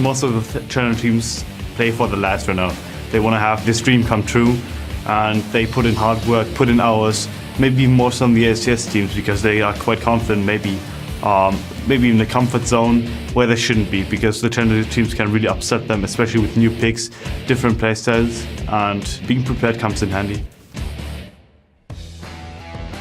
most of the China teams play for the last runner. They want to have this dream come true, and they put in hard work, put in hours, maybe more so than the LCS teams because they are quite confident, maybe in the comfort zone where they shouldn't be, because the China teams can really upset them, especially with new picks, different playstyles, and being prepared comes in handy.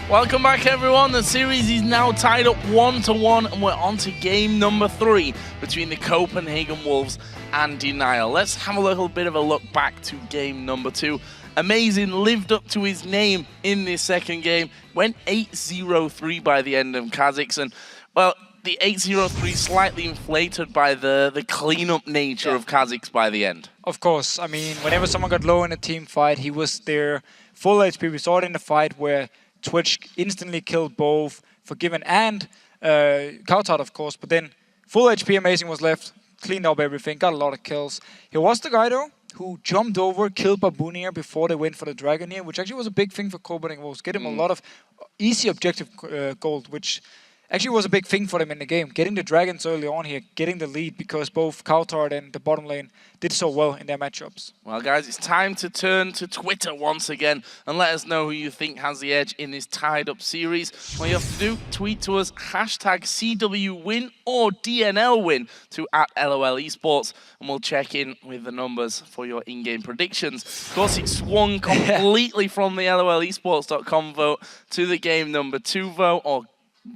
Welcome back, everyone. The series is now tied up 1-1, and we're on to game number 3 between the Copenhagen Wolves and DNL. Let's have a little bit of a look back to game number 2. Amazing lived up to his name in this second game. Went 8-0-3 by the end of Kazakhs, and well, the 8-0-3 slightly inflated by the cleanup nature of Kazakhs by the end. Of course, I mean, whenever someone got low in a team fight, he was there full HP. We saw it in the fight where Twitch instantly killed both Forgiven and Kautat, of course, but then full HP Amazing was left, cleaned up everything, got a lot of kills. He was the guy, though, who jumped over, killed Baboonier before they went for the Dragon here, which actually was a big thing for Copenhagen Wolves. Get him a lot of easy objective gold, which actually was a big thing for them in the game. Getting the Dragons early on here, getting the lead, because both Kautat and the bottom lane did so well in their matchups. Well, guys, it's time to turn to Twitter once again and let us know who you think has the edge in this tied-up series. What you have to do, tweet to us #CWWin or DNL win to @LOL Esports, and we'll check in with the numbers for your in-game predictions. Of course, it swung completely from the LOLesports.com vote to the game number 2 vote, or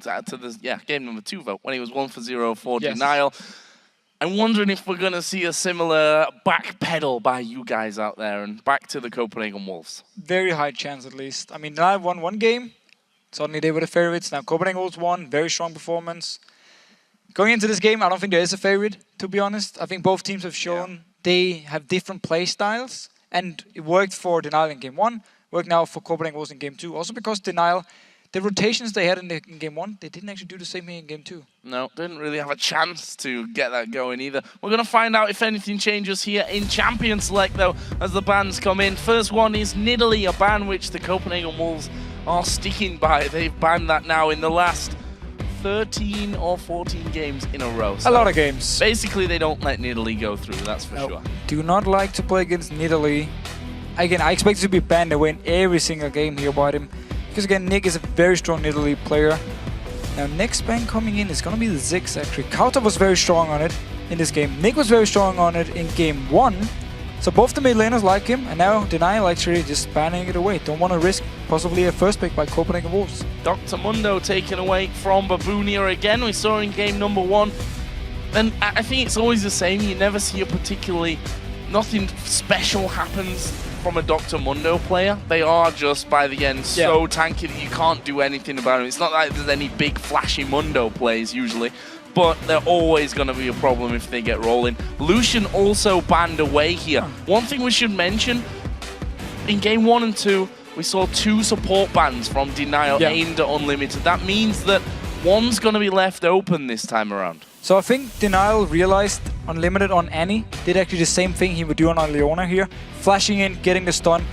to the game number 2 vote when he was 1-for-0 for DNL. I'm wondering if we're going to see a similar backpedal by you guys out there and back to the Copenhagen Wolves. Very high chance, at least. I mean, DNL won one game. Suddenly they were the favorites. Now Copenhagen Wolves won. Very strong performance. Going into this game, I don't think there is a favorite, to be honest. I think both teams have shown they have different play styles. And it worked for DNL in game 1. Worked now for Copenhagen Wolves in game 2. Also because DNL, the rotations they had in game 1, they didn't actually do the same here in game 2. No, didn't really have a chance to get that going either. We're going to find out if anything changes here in Champion Select, though, as the bans come in. First one is Nidalee, a ban which the Copenhagen Wolves are sticking by. They've banned that now in the last 13 or 14 games in a row. So a lot of games. Basically, they don't let Nidalee go through, that's for sure. Do not like to play against Nidalee. Again, I expect to be banned away in every single game here by him. Because again, Nick is a very strong Nidalee player. Now, next ban coming in is going to be the Ziggs, actually. Kautat was very strong on it in this game. Nick was very strong on it in game 1. So both the mid laners like him, and now DNL actually just banning it away. Don't want to risk possibly a first pick by Copenhagen Wolves. Dr. Mundo taken away from Baboonier again. We saw in game number 1. And I think it's always the same. You never see a particularly... Nothing special happens from a Dr. Mundo player. They are just, by the end, so tanky that you can't do anything about them. It's not like there's any big flashy Mundo plays usually, but they're always going to be a problem if they get rolling. Lucian also banned away here. One thing we should mention, in game 1 and 2, we saw 2 support bans from DNL aimed at Unlimited. That means that one's going to be left open this time around. So I think DNL realized Unlimited on Annie did actually the same thing he would do on Leona here. Flashing in, getting the stun.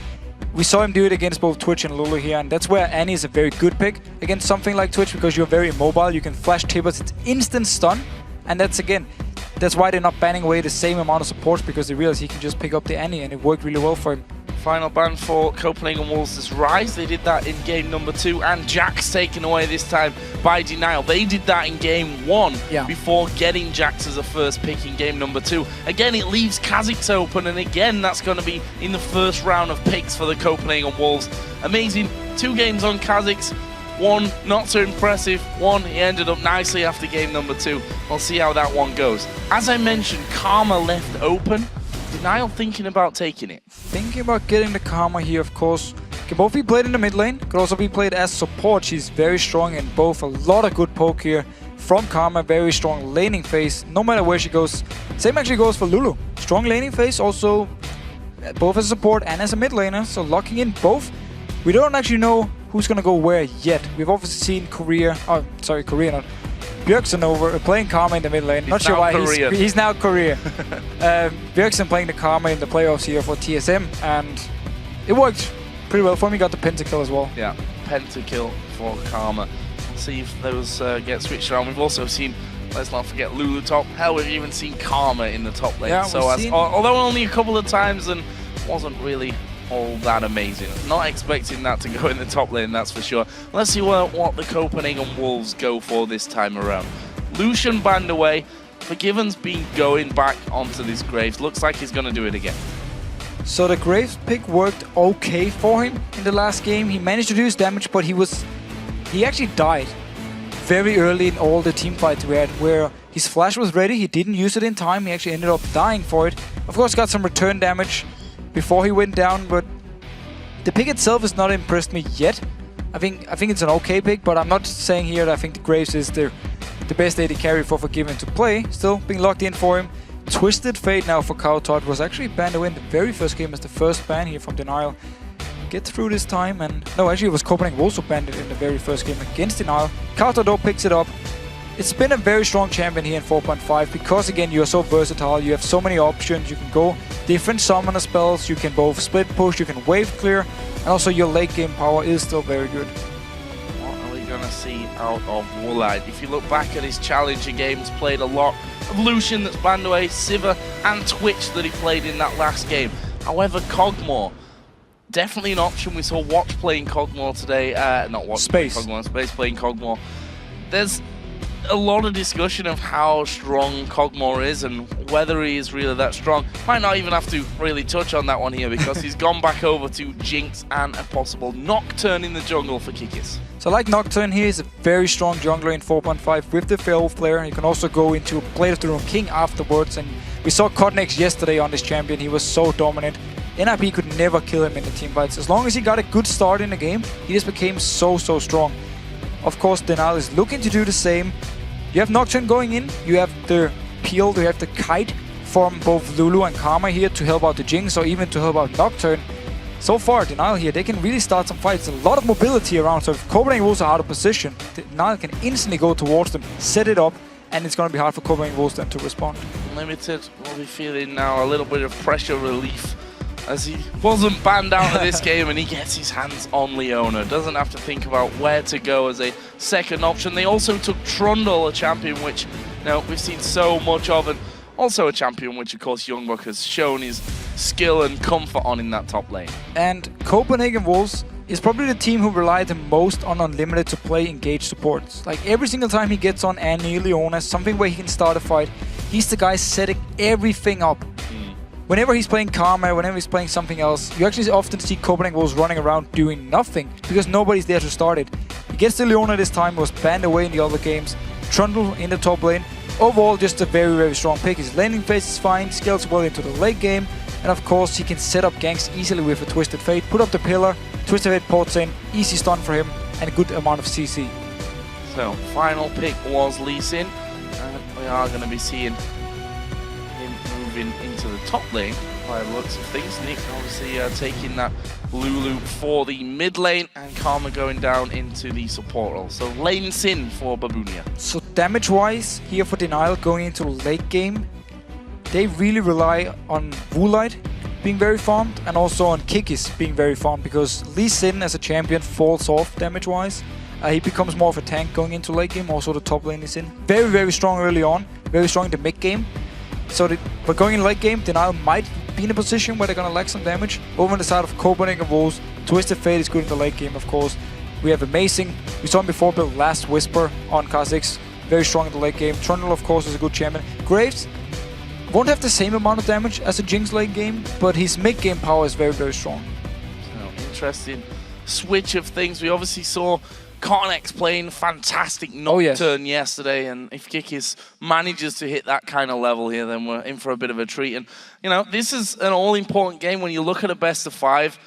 We saw him do it against both Twitch and Lulu here, and that's where Annie is a very good pick against something like Twitch, because you're very mobile, you can flash Tibbers, it's instant stun, and that's why they're not banning away the same amount of supports, because they realize he can just pick up the Annie, and it worked really well for him. Final ban for Copenhagen Wolves is Rise. They did that in game number 2, and Jax taken away this time by DNL. They did that in game 1 before getting Jax as a first pick in game number 2. Again, it leaves Kazakhs open, and again, that's going to be in the first round of picks for the Copenhagen Wolves. Amazing. 2 games on Kazakhs. 1 not so impressive. 1 he ended up nicely after game number 2. We'll see how that one goes. As I mentioned, Karma left open. DNL thinking about taking it. Thinking about getting the Karma here, of course. Can both be played in the mid lane, could also be played as support. She's very strong in both. A lot of good poke here from Karma. Very strong laning phase, no matter where she goes. Same actually goes for Lulu. Strong laning phase, also both as a support and as a mid laner. So locking in both. We don't actually know who's going to go where yet. We've obviously seen Korea, Bjergsen over playing Karma in the mid lane. Not sure why he's now Korea. Bjergsen playing the Karma in the playoffs here for TSM, and it worked pretty well for him. He got the pentakill as well. Yeah, pentakill for Karma. We'll see if those get switched around. We've also seen let's not forget Lulu top. Hell, we've even seen Karma in the top lane. Yeah, so although only a couple of times and wasn't really all that amazing. Not expecting that to go in the top lane, that's for sure. Let's see what the Copenhagen Wolves go for this time around. Lucian banned away. Forgiven's been going back onto this Graves. Looks like he's going to do it again. So the Graves pick worked okay for him in the last game. He managed to do his damage, but he actually died very early in all the team fights we had, where his flash was ready, he didn't use it in time, he actually ended up dying for it. Of course, got some return damage before he went down, but the pick itself has not impressed me yet. I think it's an okay pick, but I'm not saying here that I think the Graves is the best AD carry for Forgiven to play. Still being locked in for him. Twisted Fate now for Kautot was actually banned away in the very first game as the first ban here from Denial. Get through this time, and no, actually it was Copenhagen also banned it in the very first game against Denial. Kautot though picks it up. It's been a very strong champion here in 4.5 because again you are so versatile, you have so many options, you can go different summoner spells, you can both split push, you can wave clear, and also your late game power is still very good. What are we going to see out of Woolite? If you look back at his Challenger games, played a lot of Lucian that's banned away, Sivir and Twitch that he played in that last game. However, Kog'Maw, definitely an option. We saw Watch playing Kog'Maw today, not Watch Space. playing Kog'Maw, Space playing Kog'Maw. There's a lot of discussion of how strong Kog'Maw is and whether he is really that strong. Might not even have to really touch on that one here because he's gone back over to Jinx and a possible Nocturne in the jungle for Kikis. So like Nocturne here is a very strong jungler in 4.5 with the Feral Flare. You can also go into Blade of the Rune King afterwards, and we saw Cotnex yesterday on this champion. He was so dominant. NIP could never kill him in the team fights. As long as he got a good start in the game, he just became so strong. Of course, Denial is looking to do the same. You have Nocturne going in, you have the Peel, you have the Kite from both Lulu and Karma here to help out the Jinx or even to help out Nocturne. So far, Denial here, they can really start some fights. A lot of mobility around, so if Copenhagen Wolves are out of position, Denial can instantly go towards them, set it up, and it's going to be hard for Copenhagen Wolves then to respond. Limited will be feeling now a little bit of pressure relief as he wasn't banned out of this game and he gets his hands on Leona. Doesn't have to think about where to go as a second option. They also took Trundle, a champion which we've seen so much of, and also a champion which of course Youngbuck has shown his skill and comfort on in that top lane. And Copenhagen Wolves is probably the team who rely the most on Unlimited to play engaged supports. Like every single time he gets on Annie, Leona, something where he can start a fight, he's the guy setting everything up. Whenever he's playing Karma, whenever he's playing something else, you actually often see Copenhagen Wolves running around doing nothing because nobody's there to start it. He gets to Leona this time, was banned away in the other games. Trundle in the top lane. Overall, just a very strong pick. His laning phase is fine, scales well into the late game, and of course he can set up ganks easily with a Twisted Fate. Put up the pillar, Twisted Fate ports in, easy stun for him, and a good amount of CC. So, final pick was Lee Sin, and we are going to be seeing into the top lane by the looks of things. Nick obviously taking that Lulu for the mid lane and Karma going down into the support role. So lane Sin for Babunia. So damage wise here for Denial going into late game, they really rely on Woolite being very farmed and also on Kikis being very farmed because Lee Sin as a champion falls off damage wise. He becomes more of a tank going into late game. Also the top lane is in. Very strong early on, very strong in the mid game. So but going in late game, Denial might be in a position where they're going to lack some damage. Over on the side of Copenhagen Wolves, Twisted Fate is good in the late game, of course. We have Amazing. We saw him before build Last Whisper on Kha'Zix. Very strong in the late game. Trundle, of course, is a good champion. Graves won't have the same amount of damage as a Jinx late game, but his mid game power is very strong. So, interesting switch of things. We obviously saw Cotnex playing fantastic Nocturne yesterday, and if Kikis manages to hit that kind of level here, then we're in for a bit of a treat. And this is an all-important game. When you look at a best of 5,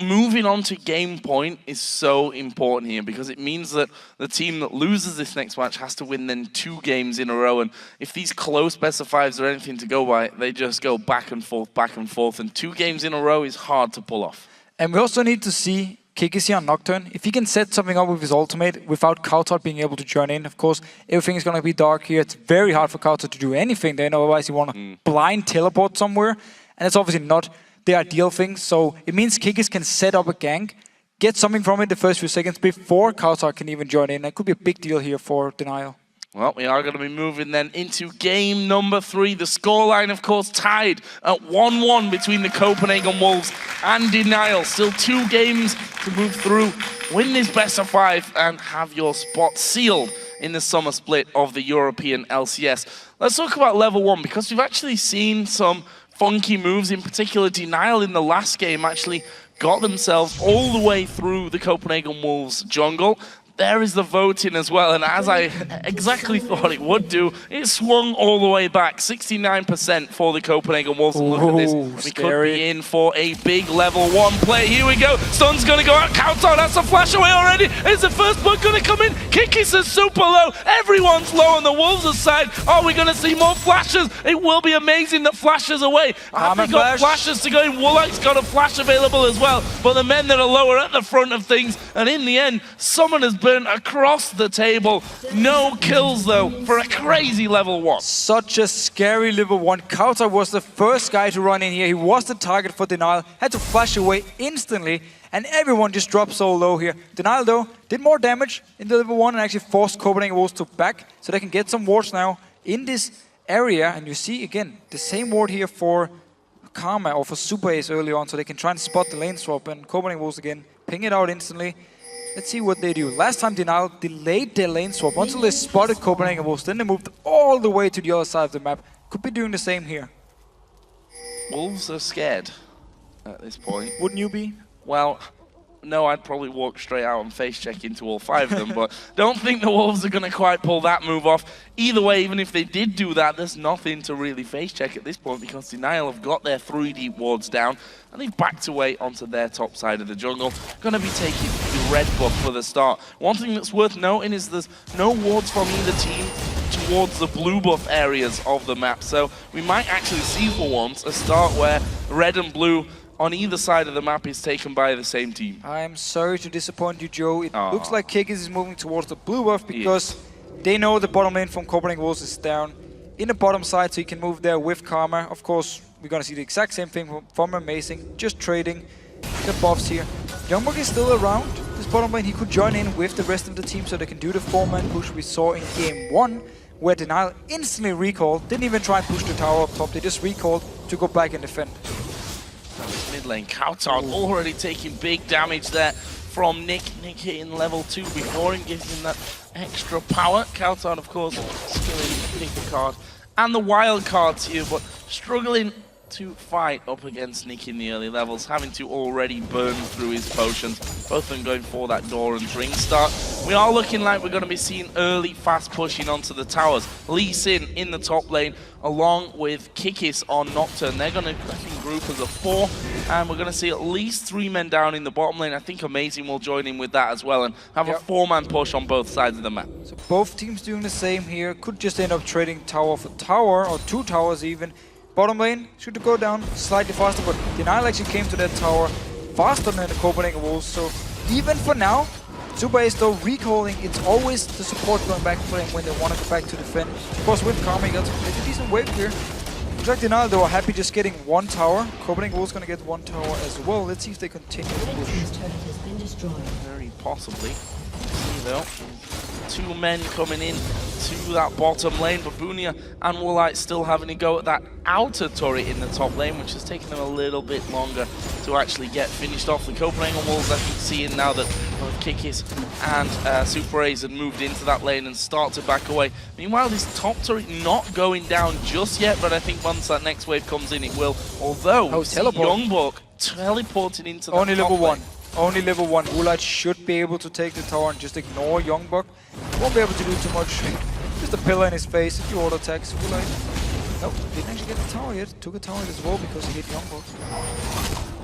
moving on to game point is so important here because it means that the team that loses this next match has to win then 2 games in a row. And if these close best of 5s are anything to go by, they just go back and forth, and 2 games in a row is hard to pull off. And we also need to see Kikis here on Nocturne. If he can set something up with his ultimate without Kautot being able to join in, of course, everything is going to be dark here. It's very hard for Kautot to do anything then, otherwise you want to blind teleport somewhere, and it's obviously not the ideal thing. So it means Kikis can set up a gank, get something from it the first few seconds before Kautot can even join in. That could be a big deal here for Denial. Well, we are going to be moving then into game number 3. The scoreline, of course, tied at 1-1 between the Copenhagen Wolves and DNL. Still 2 games to move through, win this best of 5, and have your spot sealed in the summer split of the European LCS. Let's talk about level 1, because we've actually seen some funky moves. In particular, DNL in the last game actually got themselves all the way through the Copenhagen Wolves jungle. There is the voting as well, and as I exactly thought it would do, it swung all the way back, 69% for the Copenhagen Wolves. And look at this, we could be in for a big level 1 play. Here we go, Stun's gonna go out, Countdown, that's a flash away already. Is the first blood gonna come in? Kikis is super low, everyone's low on the Wolves' side. Are we gonna see more flashes? It will be amazing that flashes away. Have they got flashes to go in? Woolite's got a flash available as well, but the men that are lower at the front of things, and in the end, someone has burned across the table. No kills though for a crazy level 1. Such a scary level 1. Kauta was the first guy to run in here. He was the target for DNL. Had to flash away instantly, and everyone just dropped so low here. DNL though did more damage in the level 1 and actually forced Copenhagen Wolves to back, so they can get some wards now in this area. And you see again the same ward here for Karma or for Super Ace early on, so they can try and spot the lane swap, and Copenhagen Wolves again ping it out instantly. Let's see what they do. Last time DNL delayed their lane swap until they spotted Copenhagen Wolves, then they moved all the way to the other side of the map. Could be doing the same here. Wolves are scared at this point. Wouldn't you be? Well, no, I'd probably walk straight out and face check into all 5 of them, but don't think the Wolves are going to quite pull that move off. Either way, even if they did do that, there's nothing to really face check at this point, because DNL have got their 3 deep wards down, and they've backed away onto their top side of the jungle. Going to be taking the red buff for the start. One thing that's worth noting is there's no wards from either team towards the blue buff areas of the map, so we might actually see for once a start where red and blue on either side of the map is taken by the same team. I'm sorry to disappoint you, Joe. It looks like Kikis is moving towards the blue buff because they know the bottom lane from Copenhagen Wolves is down in the bottom side, so he can move there with Karma. Of course, we're gonna see the exact same thing from Amazing, just trading the buffs here. Youngbuck is still around this bottom lane. He could join in with the rest of the team so they can do the 4-man push we saw in game 1, where DNL instantly recalled, didn't even try and push the tower up top, they just recalled to go back and defend. Mid lane, Kautar already taking big damage there from Nick. Nick hitting level 2 before him, gives him that extra power. Kautar, of course, skilling pick the card and the wild cards here, but struggling to fight up against Nick in the early levels, having to already burn through his potions. Both of them going for that door and ring start. We are looking like we're going to be seeing early fast pushing onto the towers. Lee Sin in the top lane, along with Kikis on Nocturne. They're going to, I think, group as a 4, and we're going to see at least 3 men down in the bottom lane. I think Amazing will join in with that as well and have a 4-man push on both sides of the map. So both teams doing the same here. Could just end up trading tower for tower, or 2 towers even. Bottom lane should go down slightly faster, but DNL actually came to that tower faster than the Copenhagen Wolves. So even for now, Super Ace though recalling, it's always the support going back for him when they want to go back to defend. Of course, with Karma, he got a decent wave here. Looks like DNL though are happy just getting 1 tower. Copenhagen Wolves gonna get 1 tower as well. Let's see if they continue to push. Very possibly. See though, 2 men coming in to that bottom lane. Babunia and Woolite still having to go at that outer turret in the top lane, which has taken them a little bit longer to actually get finished off. The Copenhagen Wolves, I think, seeing now that both Kikis and Super Ace had moved into that lane and start to back away. Meanwhile, this top turret not going down just yet, but I think once that next wave comes in, it will. Although, Youngbuck teleporting into that only level top lane. 1. Only level 1. Woolite should be able to take the tower and just ignore Youngbuck. Won't be able to do too much. Just a pillar in his face. If you auto attacks Woolite. Nope, didn't actually get the tower yet. Took a tower as well because he hit Youngbuck.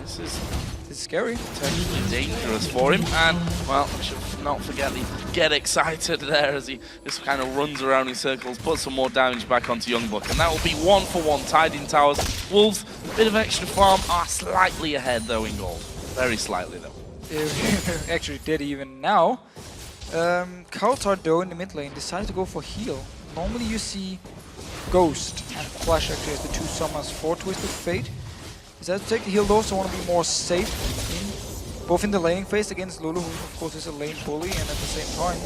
This is scary. Potentially dangerous for him. And, well, we should not forget the get excited there as he just kind of runs around in circles, puts some more damage back onto Youngbuck. And that will be 1-for-1 tied in towers. Wolves, a bit of extra farm, are slightly ahead though in gold. Very slightly though. Actually dead even now. Kautar though in the mid lane decided to go for heal. Normally you see Ghost and Flash actually as the 2 summons for Twisted Fate. Decided to take the heal though, so I want to be more safe both in the laning phase against Lulu, who of course is a lane bully, and at the same time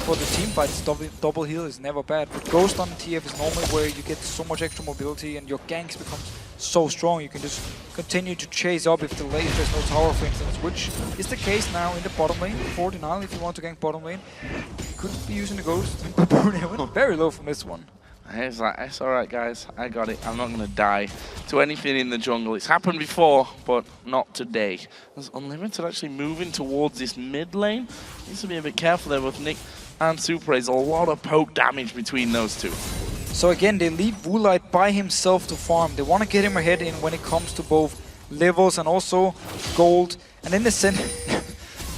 for the team fights, double heal is never bad. But Ghost on TF is normally where you get so much extra mobility and your ganks becomes so strong. You can just continue to chase up if there's no tower, for instance, which is the case now in the bottom lane. For DNL, if you want to gank bottom lane, you could be using the Ghost. Went very low from this one. He's like, it's alright guys, I got it. I'm not going to die to anything in the jungle. It's happened before, but not today. There's Unlimited actually moving towards this mid lane. Needs to be a bit careful there with Nick and SuperAce. A lot of poke damage between those two. So again, they leave Woolite by himself to farm. They want to get him ahead in when it comes to both levels and also gold. And in the center,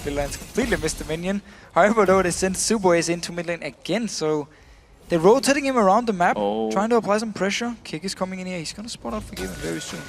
Villains completely missed the minion. However, though, they sent SuperAce into mid lane again, so they're rotating him around the map, trying to apply some pressure. Kick is coming in here. He's going to spot out Forgiven very soon.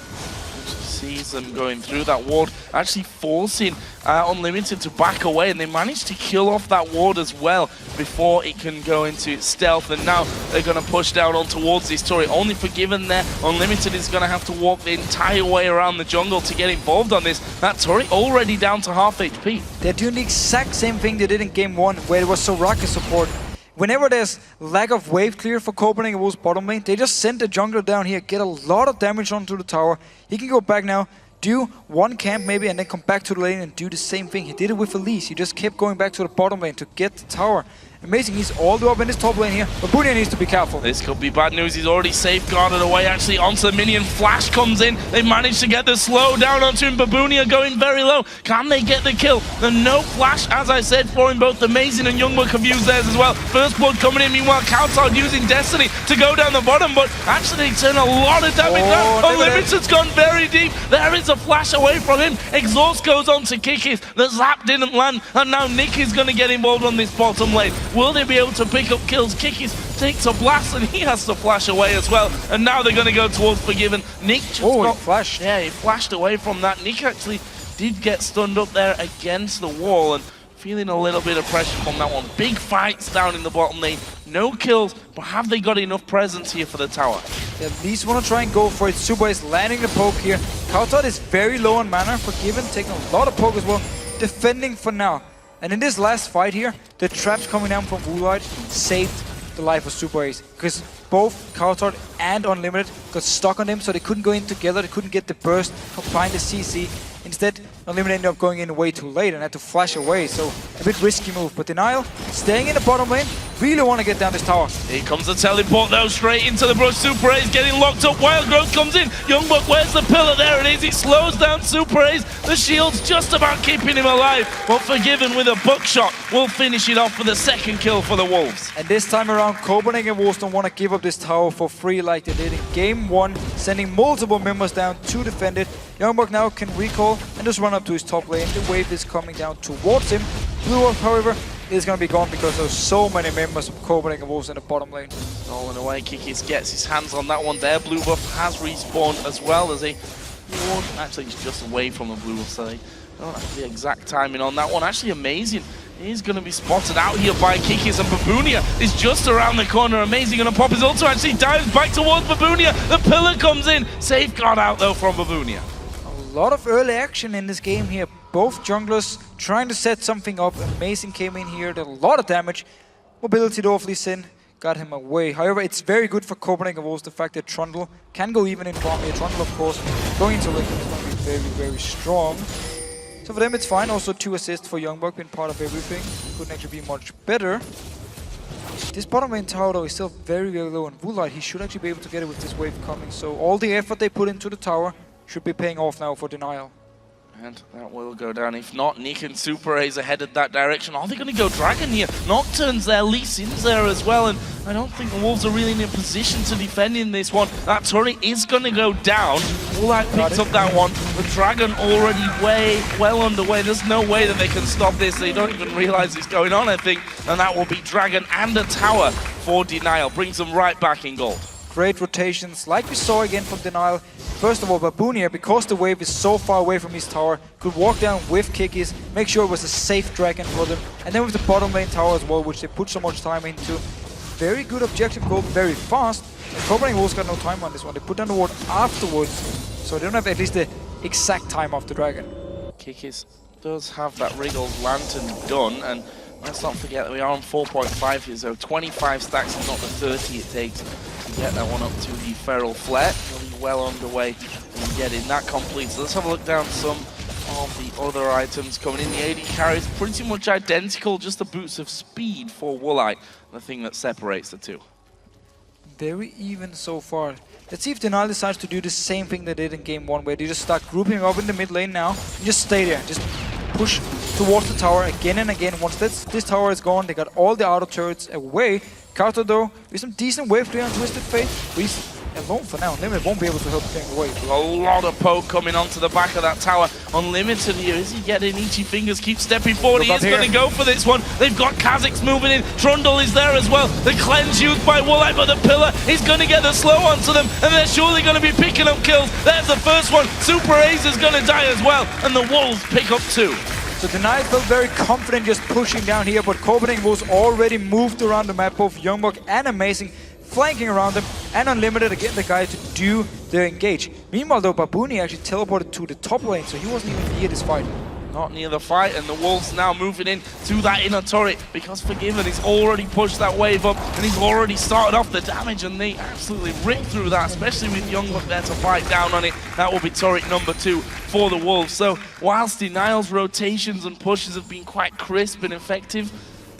Sees them going through that ward, actually forcing Unlimited to back away, and they managed to kill off that ward as well before it can go into stealth. And now they're going to push down on towards this turret. Only Forgiven there. Unlimited is going to have to walk the entire way around the jungle to get involved on this. That turret already down to half HP. They're doing the exact same thing they did in game 1, where it was Soraka support. Whenever there's lack of wave clear for Copenhagen Wolves bottom lane, they just send the jungler down here, get a lot of damage onto the tower. He can go back now, do one camp maybe, and then come back to the lane and do the same thing. He did it with Elise. He just kept going back to the bottom lane to get the tower. Amazing, he's all the way up in his top lane here, but Bunia needs to be careful. This could be bad news. He's already safeguarded away actually onto the minion. Flash comes in. They managed to get the slow down onto him. Babunia going very low. Can they get the kill? The no flash, as I said, for him. Both Amazing and Youngbuck have used theirs as well. First blood coming in. Meanwhile, Kautar using Destiny to go down the bottom, but actually they turn a lot of damage down. Unlimited's gone very deep. There is a flash away from him. Exhaust goes on to Kikis. The zap didn't land, and now Nick is going to get involved on this bottom lane. Will they be able to pick up kills? Kikis takes a blast and he has to flash away as well. And now they're going to go towards Forgiven. Nick just got flashed. Yeah, he flashed away from that. Nick actually did get stunned up there against the wall and feeling a little bit of pressure from that one. Big fights down in the bottom lane. No kills, but have they got enough presence here for the tower? They at least want to try and go for it. Suba is landing the poke here. Kautar is very low on mana. Forgiven taking a lot of poke as well. Defending for now. And in this last fight here, the traps coming down from Woolite saved the life of SuperAce, because both Kautar and Unlimited got stuck on them, so they couldn't go in together, they couldn't get the burst, combine the CC. Instead, Unlimited ended up going in way too late and had to flash away, so a bit risky move. But DNL, staying in the bottom lane, really want to get down this tower. Here comes the teleport though, straight into the brush. SuperAce getting locked up. Wild Growth comes in. Youngbuck, where's the pillar? There it is. It slows down SuperAce. The shield's just about keeping him alive. But Forgiven with a buckshot will finish it off for the second kill for the Wolves. And this time around, Copenhagen Wolves don't want to give up this tower for free like they did in game 1, sending multiple members down to defend it. Youngbuck now can recall and just run up to his top lane. The wave is coming down towards him. Blue Wolf, however, is going to be gone because there's so many members of Copenhagen Wolves in the bottom lane. Stolen away, Kikis gets his hands on that one there. Blue Buff has respawned as well as a ward. Actually, he's just away from the Blue Buff, so they don't have the exact timing on that one. Actually, Amazing. He's going to be spotted out here by Kikis, and Babunia is just around the corner. Amazing going to pop his ulti, actually dives back towards Babunia. The pillar comes in. Safeguard out though from Babunia. A lot of early action in this game here. Both junglers trying to set something up. Amazing came in here, did a lot of damage. Mobility though of Lee Sin got him away. However, it's very good for Copenhagen Wolves, the fact that Trundle can go even in farm here. Trundle, of course, going into Lincoln is going to be very, very strong. So for them it's fine. Also 2 assists for Youngbuck, been part of everything. Couldn't actually be much better. This bottom lane tower though is still very, very low, and Woolite, he should actually be able to get it with this wave coming. So all the effort they put into the tower should be paying off now for DNL. And that will go down. If not, Nick and SuperAce are headed that direction. Are they going to go Dragon here? Nocturne's there, Lee Sin's there as well, and I don't think the Wolves are really in a position to defend in this one. That turret is going to go down. Woolite picks up that one. The Dragon already well underway. There's no way that they can stop this. They don't even realize it's going on, I think. And that will be Dragon and a tower for DNL. Brings them right back in gold. Great rotations, like we saw again from DNL. First of all, Babunia, because the wave is so far away from his tower, could walk down with Kikis, make sure it was a safe dragon for them. And then with the bottom lane tower as well, which they put so much time into. Very good objective goal, very fast. And Copenhagen Wolves got no time on this one. They put down the ward afterwards, so they don't have at least the exact time of the dragon. Kikis does have that Wriggled Lantern done, and let's not forget that we are on 4.5 here, so 25 stacks is not the 30 it takes to get that one up to the Feral Flare. He'll be well underway in getting that complete. So let's have a look down some of the other items coming in. The AD carry is pretty much identical, just the boots of speed for Woolite, the thing that separates the two. Very even so far. Let's see if DNL decides to do the same thing they did in game 1, where they just start grouping up in the mid lane now and just stay there. Just push towards the tower again and again. Once this tower is gone, they got all the auto turrets away. Counter though, with some decent wave clear on Twisted Fate. He's alone for now. Limit won't be able to help clear away. A lot of poke coming onto the back of that tower. Unlimited here. Is he getting itchy fingers? Keep stepping forward. He is going to go for this one. They've got Kha'Zix moving in. Trundle is there as well. The cleanse used by Woolite, but the pillar is going to get the slow onto them, and they're surely going to be picking up kills. There's the first one. Super Ace is going to die as well, and the Wolves pick up 2. So DNL felt very confident just pushing down here, but Copenhagen was already moved around the map, both Youngbuck and Amazing, flanking around them, and Unlimited again the guy to do the engage. Meanwhile though, Babooni actually teleported to the top lane, so he wasn't even near this fight. Not near the fight, and the Wolves now moving in to that inner turret because Forgiven has already pushed that wave up and he's already started off the damage, and they absolutely ripped through that, especially with Youngbuck there to fight down on it. That will be turret number 2 for the Wolves. So whilst DNL's rotations and pushes have been quite crisp and effective,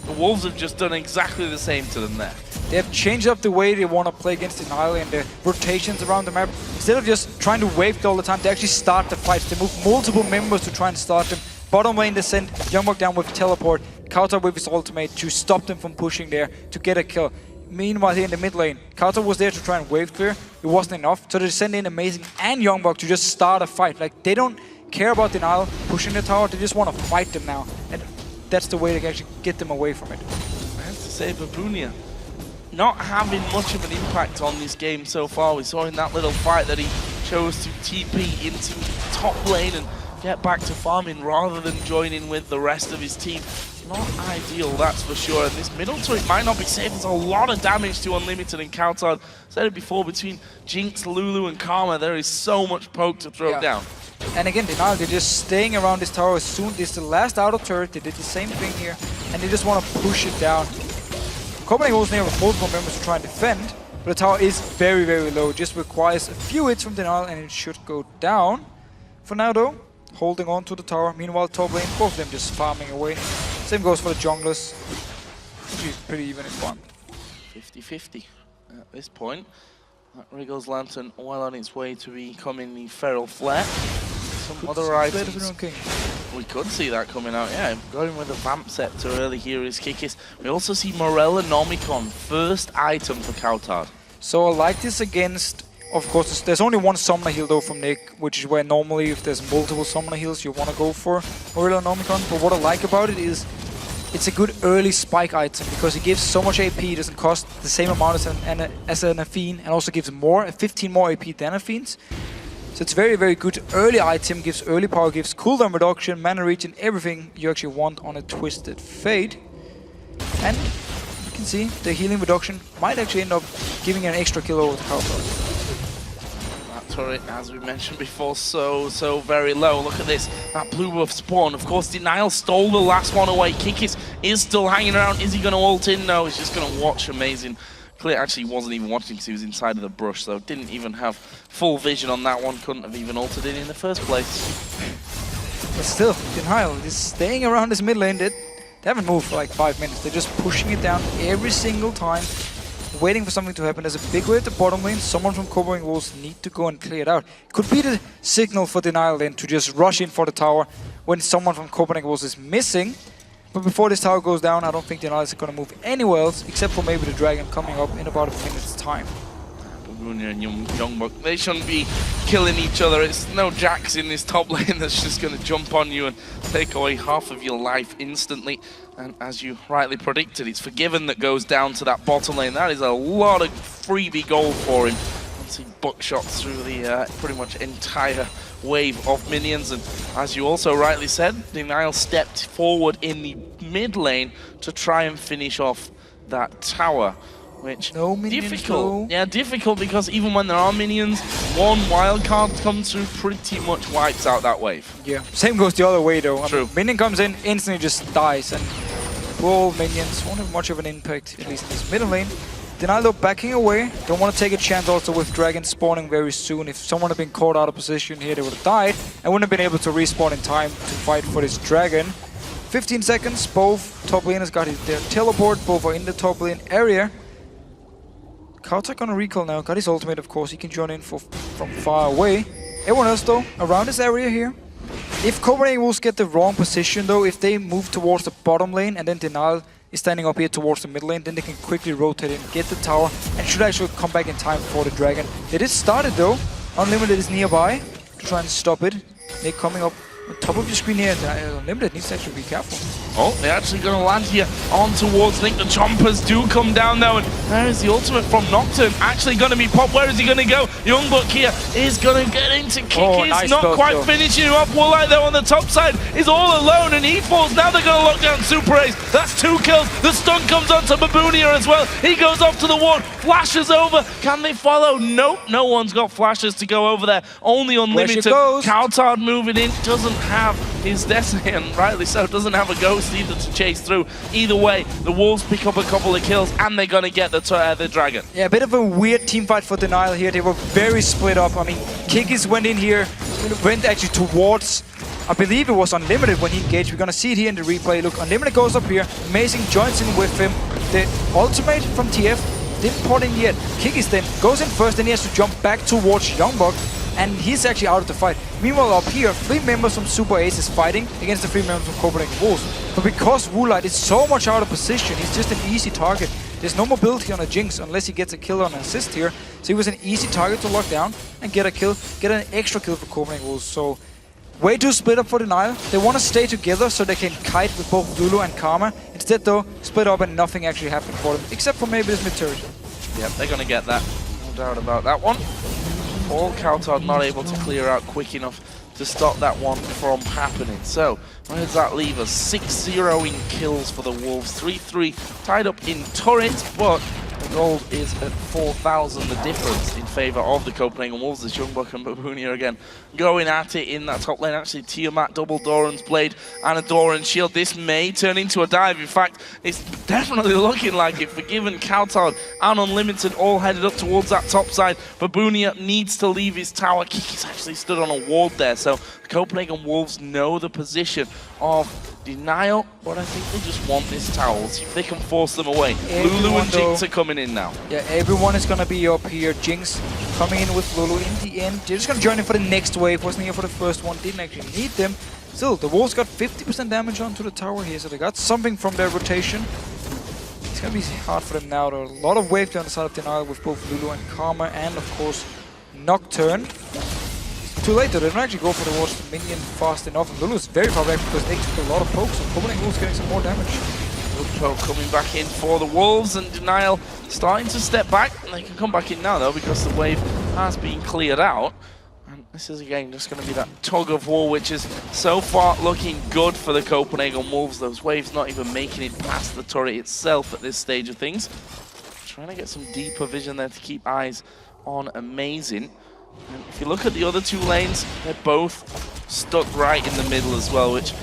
the Wolves have just done exactly the same to them there. They have changed up the way they want to play against DNL and the rotations around the map. Instead of just trying to wave it all the time, they actually start the fights. They move multiple members to try and start them. Bottom lane they send Youngbuck down with teleport, Kauta with his ultimate to stop them from pushing there to get a kill. Meanwhile here in the mid lane, Kauta was there to try and wave clear. It wasn't enough, so they send in Amazing and Youngbuck to just start a fight. Like, they don't care about DNL pushing the tower, they just want to fight them now. And that's the way they can actually get them away from it. I have to say, Babunia not having much of an impact on this game so far. We saw in that little fight that he chose to TP into top lane and get back to farming rather than joining with the rest of his team. Not ideal, that's for sure. And this middle turret might not be safe. There's a lot of damage to Unlimited and Kauta. Said it before, between Jinx, Lulu and Karma, there is so much poke to throw down. And again, DNL, they're just staying around this tower as soon. This is the last auto turret. They did the same thing here, and they just want to push it down. Copenhagen was near with multiple members to try and defend, but the tower is very, very low. It just requires a few hits from DNL and it should go down. For now though, holding on to the tower. Meanwhile, top lane, both of them just farming away. Same goes for the junglers. Pretty even in farm. 50-50 at this point. That Wriggle's Lantern well on its way to becoming the Feral Flare. Some other items. We could see that coming out, yeah. Going with the Vamp Scepter early here is Kikis. We also see Morella Nomicon, first item for Kautard. So I like this against, of course, there's only one Summoner Heal though from Nick, which is where normally if there's multiple Summoner Heals you want to go for Morella Nomicon. But what I like about it is it's a good early spike item because it gives so much AP, it doesn't cost the same amount as an Athene, and also gives 15 more AP than Athene's. So it's very, very good early item, gives early power, gives cooldown reduction, mana regen, everything you actually want on a Twisted Fate. And you can see the healing reduction might actually end up giving an extra kill over the Kauta. That turret, as we mentioned before, so very low. Look at this, that blue buff spawn. Of course, DNL stole the last one away. Kikis is still hanging around. Is he going to ult in? No, he's just going to watch Amazing. Clear actually wasn't even watching because he was inside of the brush, so didn't even have full vision on that one. Couldn't have even ulted in the first place. But still, DNL is staying around this mid lane. They haven't moved for like 5 minutes. They're just pushing it down every single time, waiting for something to happen. There's a big wave at the bottom lane. Someone from Copenhagen Wolves need to go and clear it out. Could be the signal for DNL then to just rush in for the tower when someone from Copenhagen Wolves is missing. But before this tower goes down, I don't think DNL is going to move anywhere else, except for maybe the dragon coming up in about a minute's time. Babunia and Youngbuck, they shouldn't be killing each other. It's no Jax in this top lane that's just going to jump on you and take away half of your life instantly. And as you rightly predicted, it's Forgiven that goes down to that bottom lane. That is a lot of freebie gold for him. Once he buckshots through the pretty much entire wave of minions, and as you also rightly said, DNL stepped forward in the mid lane to try and finish off that tower, which no minions difficult. Yeah, difficult because even when there are minions, one wildcard comes through, pretty much wipes out that wave. Yeah, same goes the other way though. True. I mean, minion comes in, instantly just dies, and Wall minions won't have much of an impact, at least in this middle lane. DNL though backing away. Don't want to take a chance also with Dragon spawning very soon. If someone had been caught out of position here, they would have died and wouldn't have been able to respawn in time to fight for this Dragon. 15 seconds, both top laners got their teleport, both are in the top lane area. Kauta gonna recall now, got his ultimate of course, he can join in from far away. Everyone else though, around this area here. If Copenhagen Wolves get the wrong position though, if they move towards the bottom lane and then DNL is standing up here towards the mid lane, then they can quickly rotate in, get the tower, and should actually come back in time for the Dragon. It is started though, Unlimited is nearby to try and stop it. Nick coming up on top of your screen here, Unlimited needs to actually be careful. Oh, they're actually going to land here on towards Nick. The Chompers do come down now, and there is the ultimate from Nocturne. Actually going to be popped. Where is he going to go? Youngbuck here is going to get into Kick. Nice not quite finishing him up. Woolite though on the top side is all alone, and he falls. Now they're going to lock down Super Ace. That's 2 kills. The stun comes onto Baboonia as well. He goes off to the ward, flashes over. Can they follow? Nope, no one's got flashes to go over there. Only Unlimited. Coutard moving in, doesn't have his Destiny, and rightly so, doesn't have a ghost either to chase through. Either way, the Wolves pick up a couple of kills and they're going to get the Dragon. Yeah, a bit of a weird team fight for DNL here. They were very split up. I mean, Kikis went in here, went actually towards, I believe it was Unlimited when he engaged. We're going to see it here in the replay. Look, Unlimited goes up here. Amazing joins in with him. The ultimate from TF didn't pot in yet. Kikis then goes in first, then he has to jump back towards Youngbuck. And he's actually out of the fight. Meanwhile, up here, 3 members from Super Ace is fighting against the 3 members from Copenhagen Wolves. But because Woolite is so much out of position, he's just an easy target. There's no mobility on a Jinx unless he gets a kill on an assist here. So he was an easy target to lock down and get a kill, get an extra kill for Copenhagen Wolves. So way too split up for DNL. They want to stay together so they can kite with both Lulu and Karma. Instead though, split up and nothing actually happened for them, except for maybe this mid turret. Yep, they're going to get that. No doubt about that one. All Coutard not able to clear out quick enough to stop that one from happening. So, where does that leave us? 6-0 in kills for the Wolves, 3-3 tied up in turret, but the gold is at 4,000, the difference in favour of the Copenhagen Wolves. As Youngbuck and Baboonia again going at it in that top lane. Actually, Tiamat, double Doran's Blade and a Doran Shield. This may turn into a dive. In fact, it's definitely looking like it. Forgiven, Coutard and Unlimited all headed up towards that top side. Baboonia needs to leave his tower. Kiki's actually stood on a ward there, so the Copenhagen Wolves know the position of DNL, but I think they just want this tower. We'll see if they can force them away. Lulu and Jinx are coming in now. Yeah, everyone is going to be up here. Jinx coming in with Lulu in the end. They're just going to join in for the next wave. Wasn't here for the first one. Didn't actually need them. Still, the Wolves got 50% damage onto the tower here, so they got something from their rotation. It's going to be hard for them now. There are a lot of waves on the side of DNL with both Lulu and Karma and, of course, Nocturne. Too late though, they don't actually go for the wards to minion fast enough. And Lulu's very far back because they took a lot of pokes, so Copenhagen Wolves getting some more damage. Poke coming back in for the Wolves, and DNL starting to step back. And they can come back in now though because the wave has been cleared out. And this is again just going to be that tug of war, which is so far looking good for the Copenhagen Wolves. Those waves not even making it past the turret itself at this stage of things. Trying to get some deeper vision there to keep eyes on Amazing. And if you look at the other 2 lanes, they're both stuck right in the middle as well, which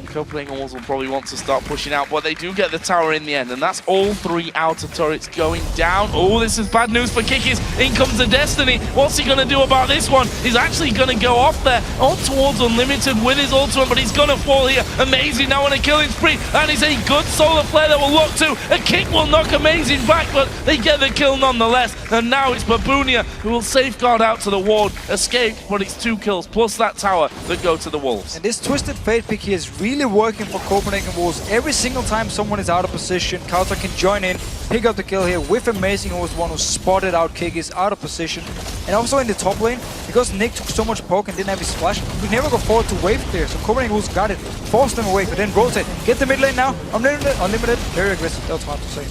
Copenhagen Wolves will probably want to start pushing out, but they do get the tower in the end, and that's all 3 outer turrets going down. Oh, this is bad news for Kikis. In comes the Destiny. What's he going to do about this one? He's actually going to go off there, on towards Unlimited with his ultimate, but he's going to fall here. Amazing now on a killing spree, and he's a good solar flare that will look to. A kick will knock Amazing back, but they get the kill nonetheless. And now it's Baboonia who will safeguard out to the ward, escape, but it's 2 kills plus that tower that go to the Wolves. And this Twisted Fate pick here is really working for Copenhagen Wolves. Every single time someone is out of position, Kauta can join in, pick up the kill here with Amazing, who was the one who spotted out Kikis out of position. And also in the top lane, because Nick took so much poke and didn't have his flash, we never go forward to wave clear. So Copenhagen Wolves got it, forced them away, but then rotate. Get the mid lane now, Unlimited, very aggressive, that's hard to say.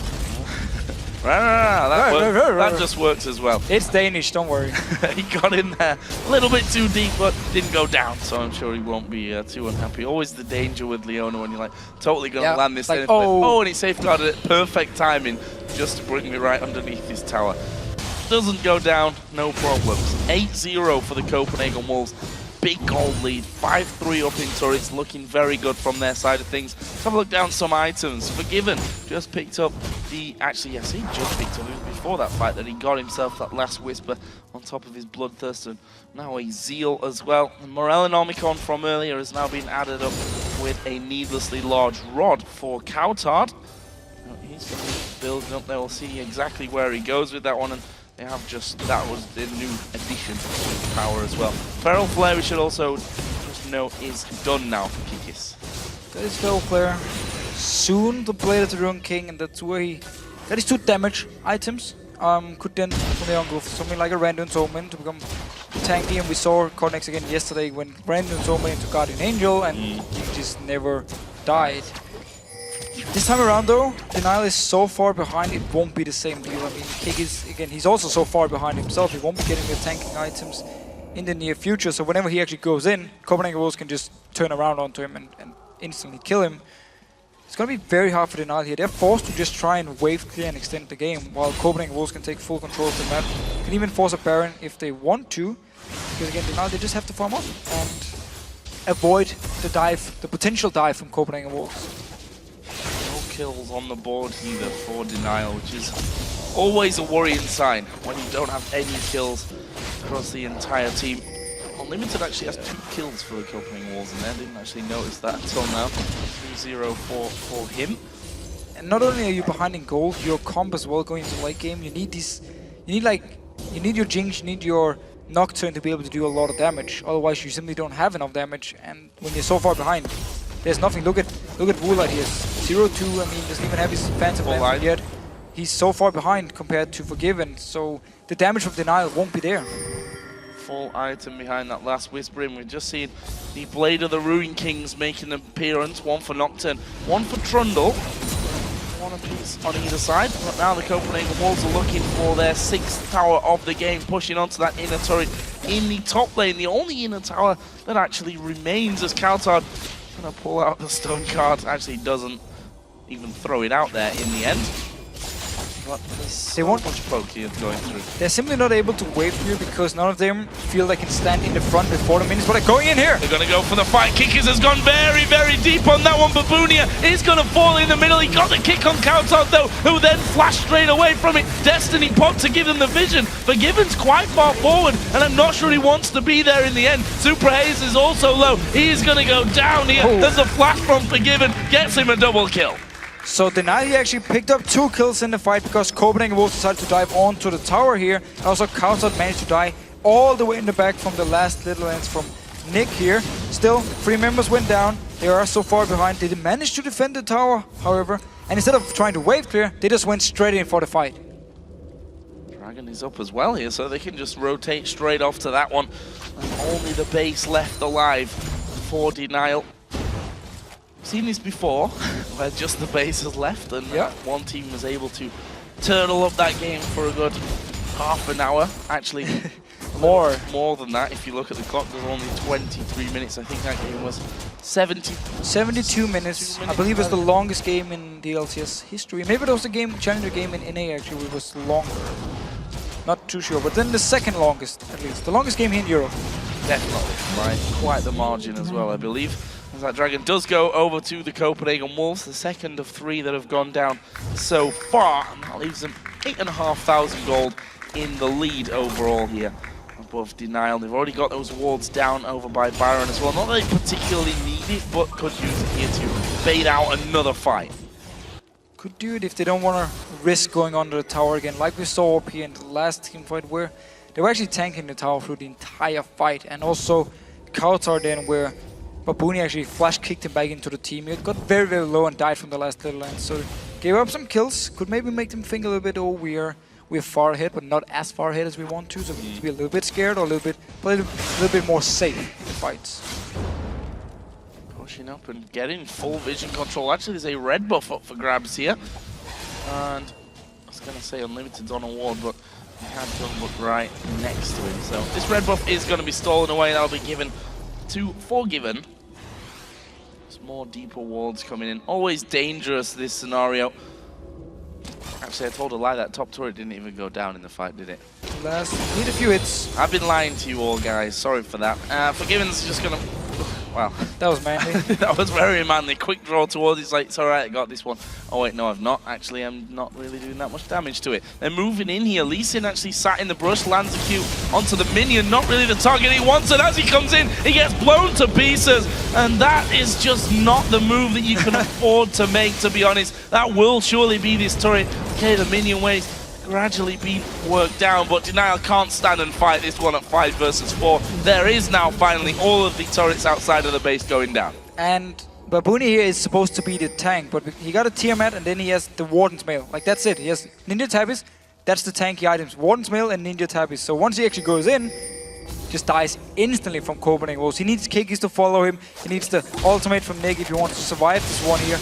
That just works as well. It's Danish, don't worry. He got in there a little bit too deep, but didn't go down, so I'm sure he won't be too unhappy. Always the danger with Leona when you're like, totally going to land this like, thing. Oh, and he safeguarded it. Perfect timing just to bring me right underneath his tower. Doesn't go down, no problems. 8-0 for the Copenhagen Wolves. big gold lead. 5-3 up in turrets, looking very good from their side of things. Let's have a look down some items. Forgiven just picked up the... Actually, yes, he just picked up. It was before that fight that he got himself that last Whisper on top of his Bloodthirst, and now a Zeal as well. And Morellinomicon from earlier has now been added up with a needlessly large rod for Coutard. He's going to be building up there. We'll see exactly where he goes with that one. And they have just, that was the new addition to power as well. Feral Flare, we should also just know, is done now for Kikis. That is Feral Flare. Soon the Blade of the Ruin King, and that's where he got his 2 damage items. Could then from there on go for something like a Random Soulman to become tanky, and we saw Cornex again yesterday when Random Soulman into Guardian Angel, and he just never died. This time around though, DNL is so far behind, it won't be the same deal. I mean, Kikis, again, he's also so far behind himself, he won't be getting the tanking items in the near future, so whenever he actually goes in, Copenhagen Wolves can just turn around onto him and instantly kill him. It's going to be very hard for DNL here. They're forced to just try and wave clear and extend the game, while Copenhagen Wolves can take full control of the map. Can even force a Baron if they want to, because again, DNL, they just have to farm up and avoid the dive, the potential dive from Copenhagen Wolves. Kills on the board either for DNL, which is always a worrying sign when you don't have any kills across the entire team. Unlimited actually has 2 kills for the Copenhagen Wolves in there. Didn't actually notice that until now. 2-0 for him. And not only are you behind in gold, your comp as well going into late game. You need these. You need your Jinx, you need your Nocturne to be able to do a lot of damage. Otherwise, you simply don't have enough damage. And when you're so far behind, there's nothing. Look at Woolite here. 0-2. I mean, doesn't even have his Phantom Lance yet. He's so far behind compared to Forgiven, so the damage from DNL won't be there. Full item behind that last Whispering. We've just seen the Blade of the Ruin Kings making an appearance. 1 for Nocturne, 1 for Trundle. 1 apiece on either side. But now the Copenhagen Wolves are looking for their 6th tower of the game, pushing onto that inner turret in the top lane. The only inner tower that actually remains as Coutard gonna pull out the stone card. Actually doesn't even throw it out there in the end. But there's so much poke here going through. They're simply not able to wave through because none of them feel they can stand in the front before the minions, but they're going in here. They're gonna go for the fight. Kikis has gone very, very deep on that one. Babunia is gonna fall in the middle. He got the kick on Coutard though, who then flashed straight away from it. Destiny Pop to give them the vision. Forgiven's quite far forward, and I'm not sure he wants to be there in the end. Super Haze is also low. He's gonna go down here. There's a flash from Forgiven, gets him a double kill. So DNL he actually picked up 2 kills in the fight because Copenhagen Wolves decided to dive onto the tower here. And also Coutard managed to die all the way in the back from the last little lance from Nick here. Still, 3 members went down. They are so far behind. They did manage to defend the tower, however. And instead of trying to wave clear, they just went straight in for the fight. Dragon is up as well here, so they can just rotate straight off to that one. And only the base left alive for DNL. Seen this before, where just the base has left and one team was able to turtle up that game for a good half an hour. Actually, more than that. If you look at the clock, there's only 23 minutes. I think that game was 72 minutes. I believe it's the longest game in the LCS history. Maybe it was the challenger game in NA actually, which was longer. Not too sure, but then the second longest at least. The longest game here in Europe. Definitely, by quite the margin as well, I believe. As that Dragon does go over to the Copenhagen Wolves, the second of 3 that have gone down so far. And that leaves them 8,500 gold in the lead overall here above DNL. They've already got those wards down over by Byron as well. Not that they particularly need it, but could use it here to bait out another fight. Could do it if they don't want to risk going under the tower again, like we saw up here in the last team fight where they were actually tanking the tower through the entire fight. And also Coutard then where Babuni actually flash kicked him back into the team. He got very, very low and died from the last little lance. So gave up some kills. Could maybe make them think a little bit, oh, we're far ahead, but not as far ahead as we want to. So we need to be a little bit scared or a little bit more safe in the fights. Pushing up and getting full vision control. Actually, there's a red buff up for grabs here. And I was going to say Unlimited's on a ward, but he had done look right next to him. So this red buff is going to be stolen away. That'll be given to Forgiven. There's more deeper wards coming in. Always dangerous, this scenario. Actually, I told a lie. That top turret didn't even go down in the fight, did it? Need a few hits. I've been lying to you all, guys. Sorry for that. Forgiven's just gonna... Wow. That was manly. That was very manly. Quick draw towards it. It's like, it's alright, I got this one. Oh wait, no, I've not. Actually, I'm not really doing that much damage to it. They're moving in here. Lee Sin actually sat in the brush, lands a Q onto the minion. Not really the target he wants, and as he comes in, he gets blown to pieces. And that is just not the move that you can afford to make, to be honest. That will surely be this turret. Okay, the minion waves gradually being worked down, but DNL can't stand and fight this one at 5 versus 4. There is now finally all of the turrets outside of the base going down. And Babooni here is supposed to be the tank, but he got a Tiamat and then he has the Warden's Mail. Like, that's it. He has Ninja Tabbies, that's the tanky items. Warden's Mail and Ninja Tabbies. So once he actually goes in, just dies instantly from Copenhagen Wolves. He needs Kikis to follow him. He needs the ultimate from Nick if he wants to survive this one here.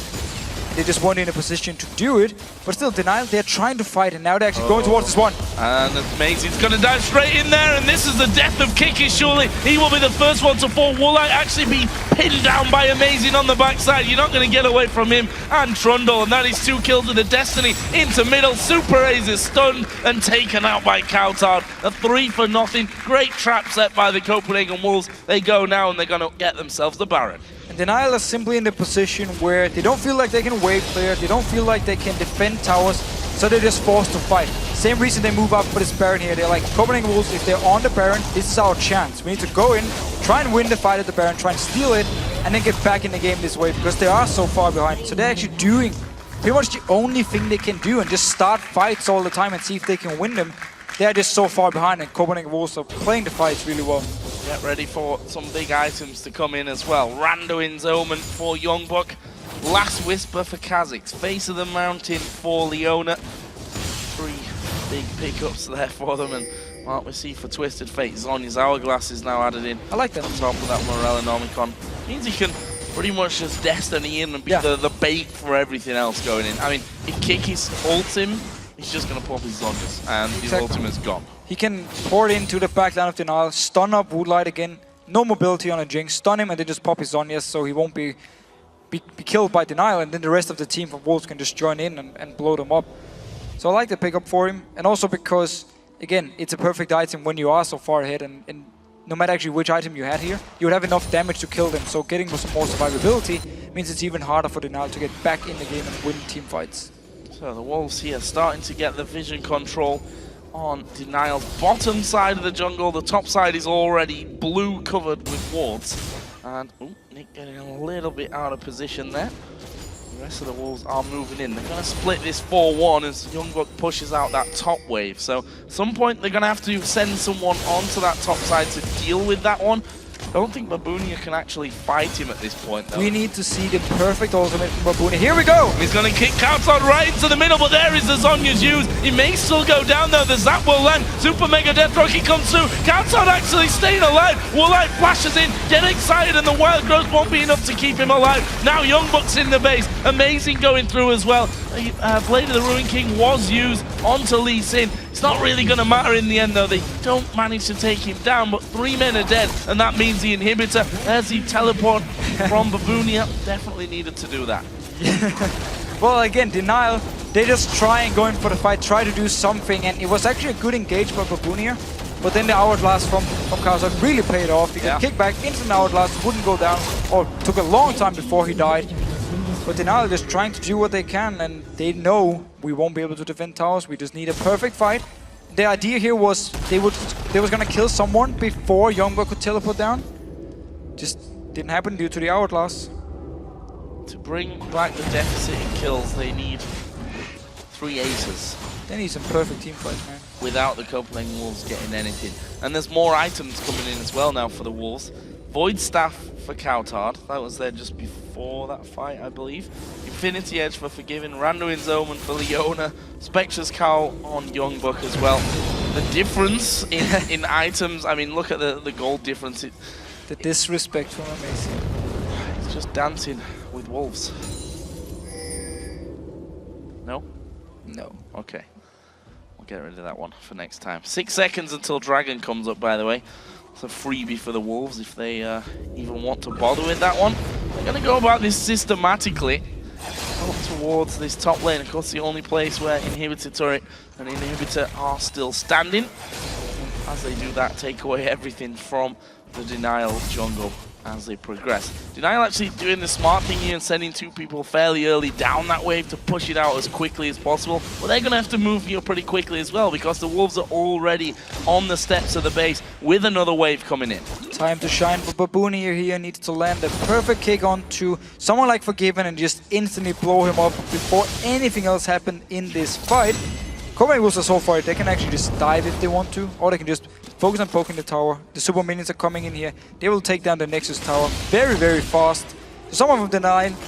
They just weren't in a position to do it, but still DNL, they're trying to fight, and now they're actually going towards this one. And Amazing's going to dive straight in there, and this is the death of Kiki, surely. He will be the first one to fall. Woolite actually be pinned down by Amazing on the backside. You're not going to get away from him and Trundle, and that is 2 kills with the Destiny into middle. Super Ace is stunned and taken out by Kautard. A 3 for nothing. Great trap set by the Copenhagen Wolves. They go now, and they're going to get themselves the Baron. And DNL is simply in the position where they don't feel like they can wave clear, they don't feel like they can defend towers, so they're just forced to fight. Same reason they move up for this Baron here. They're like, Copenhagen Wolves, if they're on the Baron, this is our chance. We need to go in, try and win the fight at the Baron, try and steal it, and then get back in the game this way, because they are so far behind. So they're actually doing pretty much the only thing they can do, and just start fights all the time and see if they can win them. They're just so far behind, and Copenhagen Wolves are playing the fights really well. Get ready for some big items to come in as well. Randuin's Omen for Youngbuck. Last Whisper for Kha'Zix. Face of the Mountain for Leona. 3 big pickups there for them. And what we see for Twisted Fate, Zhonya's Hourglass is now added in. I like that. On top of that Morellonomicon. Means he can pretty much just Destiny in and be the bait for everything else going in. I mean, if Kiki's ults him, he's just going to pop his Zhonya's, and his ultimate's gone. He can pour it into the backline of DNL, stun up Woodlight again, no mobility on a Jinx, stun him and then just pop his Zhonya's so he won't be killed by DNL, and then the rest of the team from Wolves can just join in and blow them up. So I like the pickup for him, and also because, again, it's a perfect item when you are so far ahead, and no matter actually which item you had here, you would have enough damage to kill them, so getting some more survivability means it's even harder for DNL to get back in the game and win team fights. So the Wolves here starting to get the vision control on DNL's bottom side of the jungle. The top side is already blue covered with wards. And Nick getting a little bit out of position there. The rest of the Wolves are moving in. They're going to split this 4-1 as Youngbuck pushes out that top wave. So at some point they're going to have to send someone onto that top side to deal with that one. I don't think Babunia can actually fight him at this point, though. We need to see the perfect ultimate from Babunia. Here we go! He's going to kick Kautard right into the middle, but there is the Zhonya's used. He may still go down, though. The Zap will land. Super Mega Death Rocket comes through. Kautard actually staying alive. Woolite flashes in, get excited, and the Wild Growth won't be enough to keep him alive. Now Youngbuck's in the base. Amazing going through as well. Blade of the Ruin King was used onto Lee Sin. It's not really going to matter in the end, though. They don't manage to take him down, but 3 men are dead, and that means the inhibitor, as he teleport from Babunia, definitely needed to do that. Well, again, DNL, they just try and go in for the fight, try to do something, and it was actually a good engage by Babunia, but then the Hourglass from Kautard really paid off. He could kick back, instant Hourglass, wouldn't go down, or took a long time before he died. But DNL just trying to do what they can, and they know we won't be able to defend towers. We just need a perfect fight. The idea here was they was gonna kill someone before Youngbuck could teleport down. Just didn't happen due to the Hourglass. To bring back the deficit in kills, they need 3 aces. They need some perfect team fights, man. Without the Copenhagen Wolves getting anything. And there's more items coming in as well now for the Wolves. Void Staff for Kautard, that was there just before that fight, I believe. Infinity Edge for Forgiven, Randuin's Omen for Leona, Spectre's Cowl on Youngbuck as well. The difference in items, I mean, look at the gold difference. The disrespect from Amazing. It's just dancing with wolves. No? No. Okay. We'll get rid of that one for next time. 6 seconds until Dragon comes up, by the way. It's a freebie for the Wolves if they even want to bother with that one. They're going to go about this systematically. up towards this top lane. Of course, the only place where Inhibitor Turret and Inhibitor are still standing. And as they do that, take away everything from the Denial jungle as they progress. Denial actually doing the smart thing here and sending 2 people fairly early down that wave to push it out as quickly as possible. But they're going to have to move here pretty quickly as well because the Wolves are already on the steps of the base with another wave coming in. Time to shine for Baboon here. Needs to land a perfect kick onto someone like Forgiven and just instantly blow him up before anything else happened in this fight. Copenhagen Wolves are so far, they can actually just dive if they want to, or they can just focus on poking the tower. The super minions are coming in here. They will take down the Nexus tower very, very fast. So some of them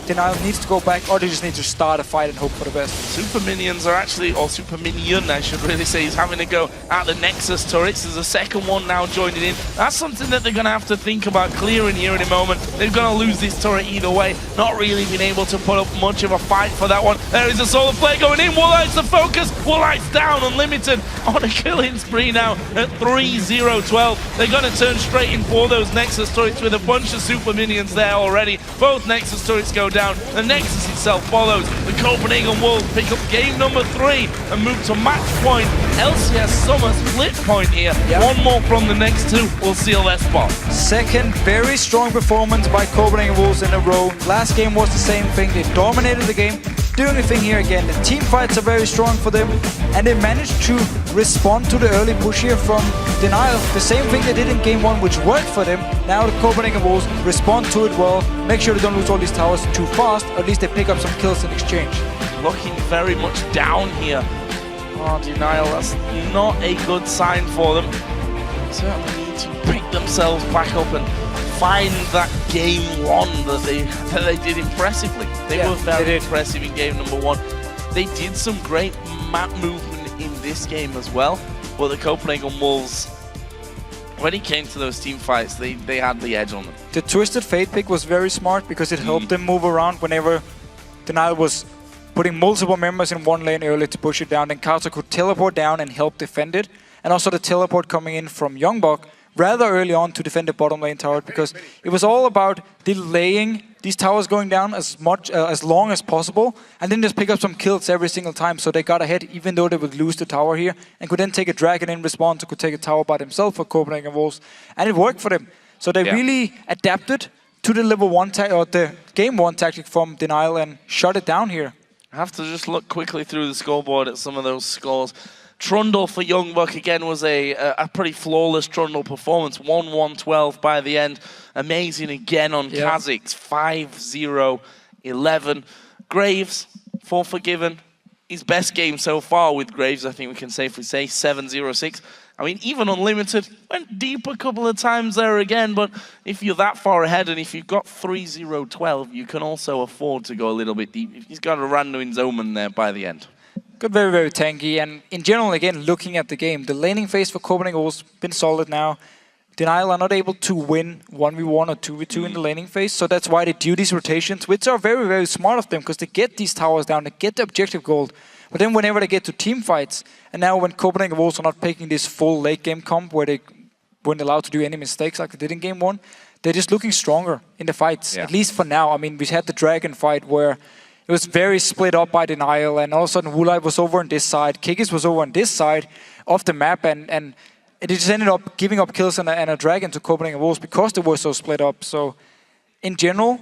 Denial needs to go back, or they just need to start a fight and hope for the best. Super minions are actually, or super minion I should really say, is having to go at the Nexus turrets. There's a second one now joining in. That's something that they're going to have to think about clearing here in a moment. They're going to lose this turret either way. Not really being able to put up much of a fight for that one. There is a solar flare going in. Woolite's the focus. Woolite's down. Unlimited on a killing spree now at 3-0-12. They're going to turn straight in for those Nexus turrets with a bunch of super minions there already. Both Nexus turrets go down. The Nexus itself follows. The Copenhagen Wolves pick up game number 3 and move to match point. LCS Summer split point here. Yep. One more from the next 2 will seal their spot. Second very strong performance by Copenhagen Wolves in a row. Last game was the same thing. They dominated the game. Doing the thing here again. The team fights are very strong for them, and they managed to respond to the early push here from Denial. The same thing they did in game 1, which worked for them. Now the Copenhagen Wolves respond to it well, make sure they don't lose all these towers too fast, or at least they pick up some kills in exchange. Looking very much down here. Oh, Denial, that's not a good sign for them. Certainly need to pick themselves back up and find that game 1 that they did impressively. They were very impressive in game number 1. They did some great map movement in this game as well, but the Copenhagen Wolves, when it came to those team fights, they had the edge on them. The Twisted Fate pick was very smart because it helped them move around whenever Denial was putting multiple members in one lane early to push it down. Then Carter could teleport down and help defend it. And also the teleport coming in from Youngbuck rather early on to defend the bottom lane tower, because it was all about delaying these towers going down as long as possible, and then just pick up some kills every single time, so they got ahead even though they would lose the tower here, and could then take a dragon in response, or could take a tower by themselves for Copenhagen Wolves, and it worked for them. So they really adapted to the level 1 or the game 1 tactic from Denial and shut it down here. I have to just look quickly through the scoreboard at some of those scores. Trundle for Youngbuck again was a pretty flawless Trundle performance. 1-1-12 by the end. Amazing again on Kha'Zix. 5-0-11. Graves for Forgiven. His best game so far with Graves, I think we can safely say. 7-0-6. I mean, even Unlimited went deep a couple of times there again, but if you're that far ahead and if you've got 3-0-12, you can also afford to go a little bit deep. He's got a Randuin's Omen there by the end. Got very, very tanky, and in general, again, looking at the game, the laning phase for Copenhagen Wolves been solid now. Denial are not able to win 1v1 or 2v2 in the laning phase, so that's why they do these rotations, which are very, very smart of them, because they get these towers down, they get the objective gold. But then whenever they get to team fights, and now when Copenhagen Wolves are not picking this full late game comp where they weren't allowed to do any mistakes like they did in game 1, they're just looking stronger in the fights, at least for now. I mean, we had the Dragon fight where it was very split up by Denial, and all of a sudden Woolite was over on this side, Kikis was over on this side of the map, and it just ended up giving up kills and a Dragon to Copenhagen Wolves because they were so split up. So, in general,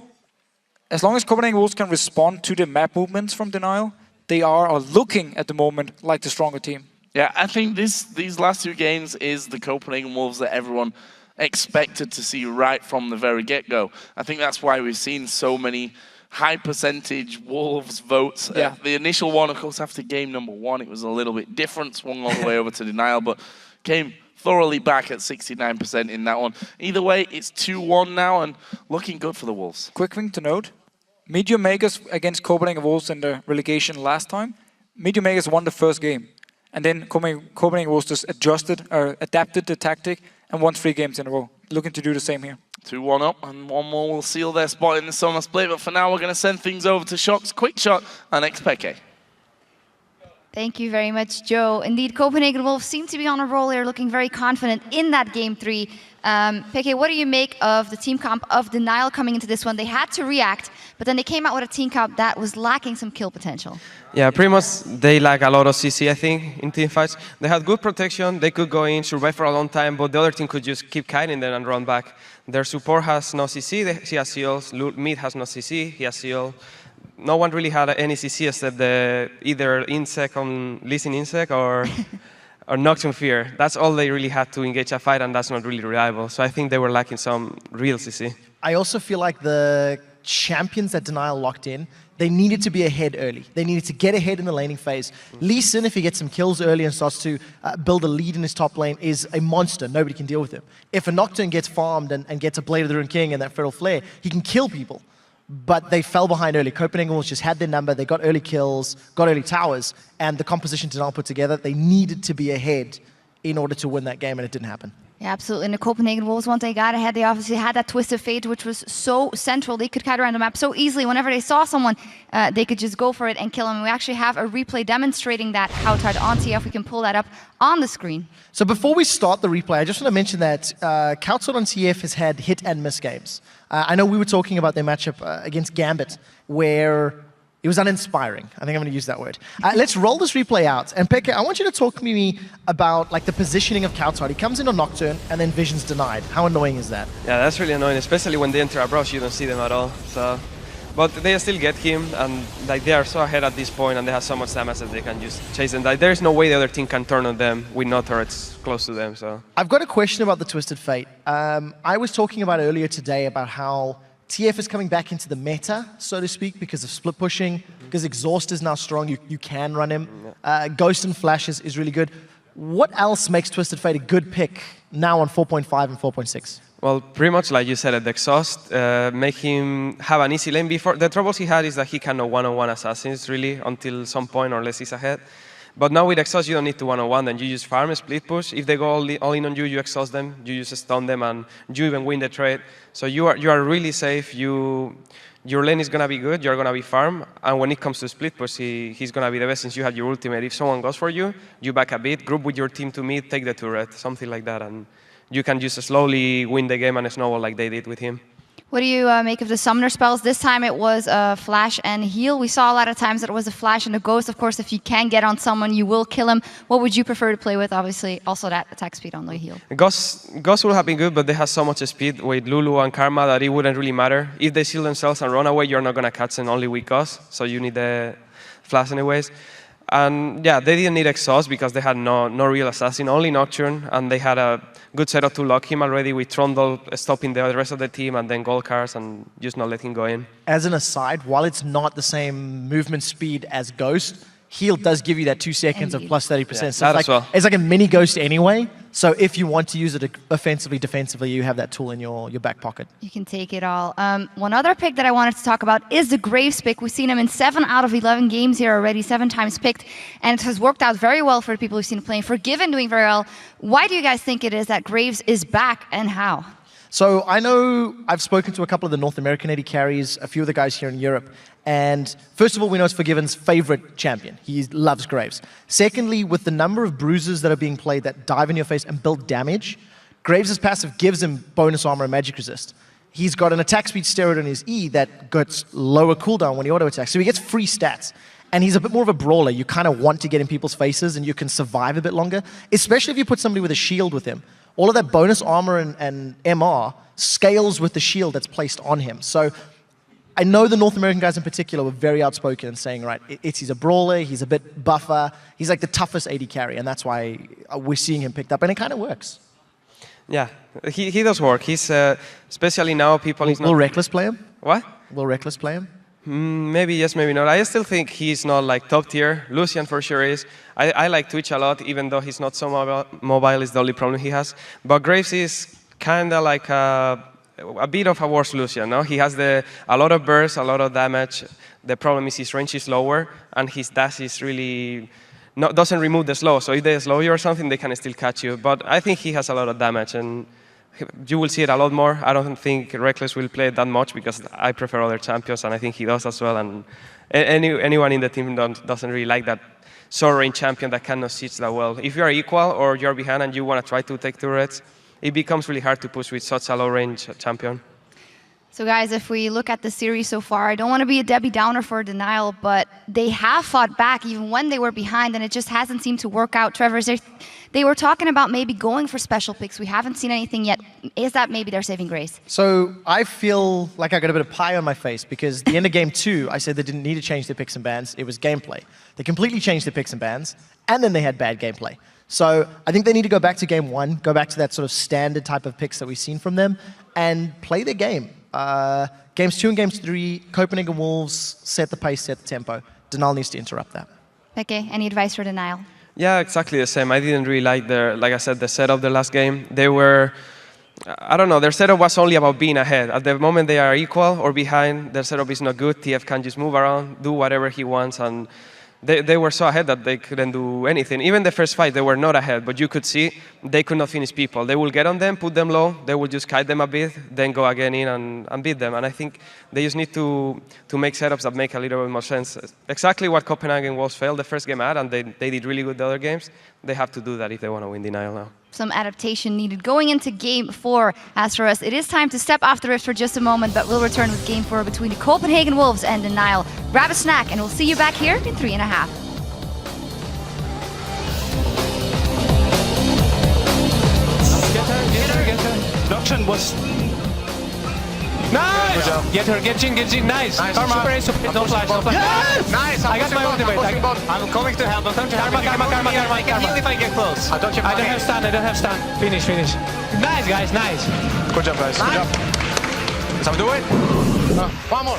as long as Copenhagen Wolves can respond to the map movements from Denial, they are looking at the moment like the stronger team. Yeah, I think these last 2 games is the Copenhagen Wolves that everyone expected to see right from the very get-go. I think that's why we've seen so many high percentage Wolves votes. The initial one, of course, after game number 1, it was a little bit different, swung all the way over to Denial, but came thoroughly back at 69% in that one. Either way, it's 2-1 now and looking good for the Wolves. Quick thing to note, Meteor Makers against Copenhagen Wolves in the relegation last time, Meteor Makers won the first game, and then Copenhagen Wolves just adapted the tactic and won 3 games in a row. Looking to do the same here. 2-1 up, and one more will seal their spot in the summer split. But for now, we're going to send things over to Shock's Quick Shot and Xpeke. Thank you very much, Joe. Indeed, Copenhagen Wolves seem to be on a roll here, looking very confident in that Game 3. Peke, what do you make of the team comp of Denial coming into this one? They had to react, but then they came out with a team comp that was lacking some kill potential. Yeah, pretty much they lack a lot of CC, I think, in team fights. They had good protection, they could go in, survive for a long time, but the other team could just keep kiting them and run back. Their support has no CC, he has seals. Mid has no CC, he has seal. No one really had any CC except either Insec on Listen Insec or Nocturne Fear. That's all they really had to engage a fight, and that's not really reliable. So I think they were lacking some real CC. I also feel like the champions that Denial locked in, they needed to be ahead early. They needed to get ahead in the laning phase. Lee Sin, if he gets some kills early and starts to build a lead in his top lane, is a monster. Nobody can deal with him. If a Nocturne gets farmed and gets a Blade of the Ruined King and that Feral Flare, he can kill people. But they fell behind early. Copenhagen Wolves just had their number. They got early kills, got early towers, and the composition Denial put together, they needed to be ahead in order to win that game, and it didn't happen. Yeah, absolutely. And the Copenhagen Wolves, once they got ahead, they obviously had that twist of fate, which was so central. They could cut around the map so easily. Whenever they saw someone, they could just go for it and kill him. And we actually have a replay demonstrating that Coutard on TF. We can pull that up on the screen. So before we start the replay, I just want to mention that Coutard on TF has had hit and miss games. I know we were talking about their matchup against Gambit, where it was uninspiring. I think I'm going to use that word. Let's roll this replay out. And Pekka, I want you to talk to me about like the positioning of Coutard. He comes in on Nocturne, and then Vision's denied. How annoying is that? Yeah, that's really annoying, especially when they enter a brush, you don't see them at all. So, but they still get him, and like they are so ahead at this point, and they have so much damage that they can just chase them. Like, there's no way the other team can turn on them with no turrets close to them. So I've got a question about the Twisted Fate. I was talking about earlier today about how TF is coming back into the meta, so to speak, because of split pushing, because Exhaust is now strong, you can run him. Ghost and Flash is really good. What else makes Twisted Fate a good pick now on 4.5 and 4.6? Well, pretty much like you said, the Exhaust make him have an easy lane. Before the troubles he had is that he cannot one-on-one assassins really until some point, unless he's ahead. But now with Exhaust, you don't need to one-on-one, then you just farm a split push. If they go all in on you, you exhaust them, you just stun them, and you even win the trade. So you are really safe. Your lane is gonna be good, you're gonna be farm, and when it comes to split push, he's gonna be the best since you had your ultimate. If someone goes for you, you back a bit, group with your team to mid, take the turret, something like that, and you can just slowly win the game and snowball like they did with him. What do you make of the summoner spells? This time it was Flash and Heal. We saw a lot of times that it was a Flash and a Ghost. Of course, if you can get on someone, you will kill him. What would you prefer to play with? Obviously, also that attack speed on the Heal. Ghost would have been good, but they have so much speed with Lulu and Karma that it wouldn't really matter. If they shield themselves and run away, you're not going to catch them only with Ghost, so you need the Flash anyways. And yeah, they didn't need Exhaust because they had no real assassin, only Nocturne, and they had a good setup to lock him already with Trundle stopping the rest of the team, and then gold cars and just not letting him go in. As an aside, while it's not the same movement speed as Ghost, Heal does give you that 2 seconds of plus 30%. Yeah, so it's like a mini Ghost anyway. So if you want to use it offensively, defensively, you have that tool in your back pocket. You can take it all. One other pick that I wanted to talk about is the Graves pick. We've seen him in 7 out of 11 games here already, 7 times picked. And it has worked out very well for the people who've seen him playing. Forgiven doing very well. Why do you guys think it is that Graves is back, and how? So I know I've spoken to a couple of the North American AD carries, a few of the guys here in Europe. And first of all, we know it's Forgiven's favorite champion. He loves Graves. Secondly, with the number of bruises that are being played that dive in your face and build damage, Graves' passive gives him bonus armor and magic resist. He's got an attack speed steroid on his E that gets lower cooldown when he auto attacks. So he gets free stats. And he's a bit more of a brawler. You kind of want to get in people's faces and you can survive a bit longer, especially if you put somebody with a shield with him. All of that bonus armor and MR scales with the shield that's placed on him. So I know the North American guys in particular were very outspoken in saying, right, he's a brawler, he's a bit buffer, he's like the toughest AD carry, and that's why we're seeing him picked up, and it kind of works. Yeah, he does work. He's, especially now, people... Will Reckless play him? What? Will Reckless play him? Maybe yes, maybe not. I still think he's not like top tier. Lucian for sure is. I like Twitch a lot, even though he's not so mobile is the only problem he has. But Graves is kind of like a bit of a worse Lucian, no? He has a lot of burst, a lot of damage. The problem is his range is lower, and his dash is really doesn't remove the slow. So if they slow you or something, they can still catch you. But I think he has a lot of damage, and you will see it a lot more. I don't think Reckless will play that much because I prefer other champions, and I think he does as well. And anyone in the team doesn't really like that short-range champion that cannot siege that well. If you are equal or you're behind and you want to try to take turrets, it becomes really hard to push with such a low-range champion. So guys, if we look at the series so far, I don't want to be a Debbie Downer for Denial, but they have fought back even when they were behind, and it just hasn't seemed to work out. Trevor, they were talking about maybe going for special picks. We haven't seen anything yet. Is that maybe their saving grace? So I feel like I got a bit of pie on my face because at the end of game 2, I said they didn't need to change their picks and bans. It was gameplay. They completely changed their picks and bans, and then they had bad gameplay. So I think they need to go back to game 1, go back to that sort of standard type of picks that we've seen from them, and play their game. Games 2 and games 3, Copenhagen Wolves set the pace, set the tempo. Denial needs to interrupt that. Okay, any advice for Denial? Yeah, exactly the same. I didn't really like like I said, the setup the last game. They were, I don't know, their setup was only about being ahead. At the moment they are equal or behind, their setup is not good. TF can just move around, do whatever he wants, and they were so ahead that they couldn't do anything. Even the first fight, they were not ahead, but you could see they could not finish people. They will get on them, put them low, they will just kite them a bit, then go again in and beat them. And I think they just need to make setups that make a little bit more sense. Exactly what Copenhagen Wolves failed the first game at, and they did really good the other games. They have to do that if they want to win Denial now. Some adaptation needed. Going into game 4, as for us, it is time to step off the rift for just a moment, but we'll return with game 4 between the Copenhagen Wolves and Denial. Grab a snack and we'll see you back here in 3.5. Get her. Production was... Nice! Good job. Get her, nice. Karma. No flash, no flash. Yes! Nice! I got my ultimate. I'm coming to help. Karma. I can heal if I get close. I don't have stun. Finish. Nice, guys, nice. Good job, guys. Good job. Let's do it. One more.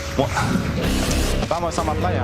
Vamos a samma playa.